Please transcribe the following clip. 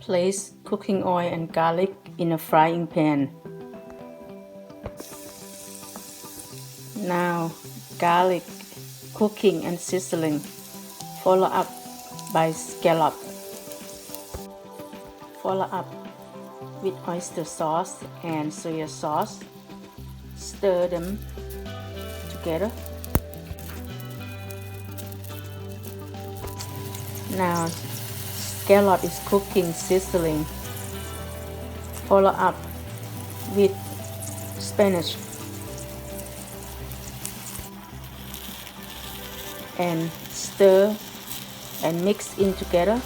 Place cooking oil and garlic in a frying pan. Now garlic cooking and sizzling, follow up by scallop. Follow up with oyster sauce and soy sauce. Stir them together. Now scallop is cooking, sizzling. Follow up with spinach and stir and mix in together.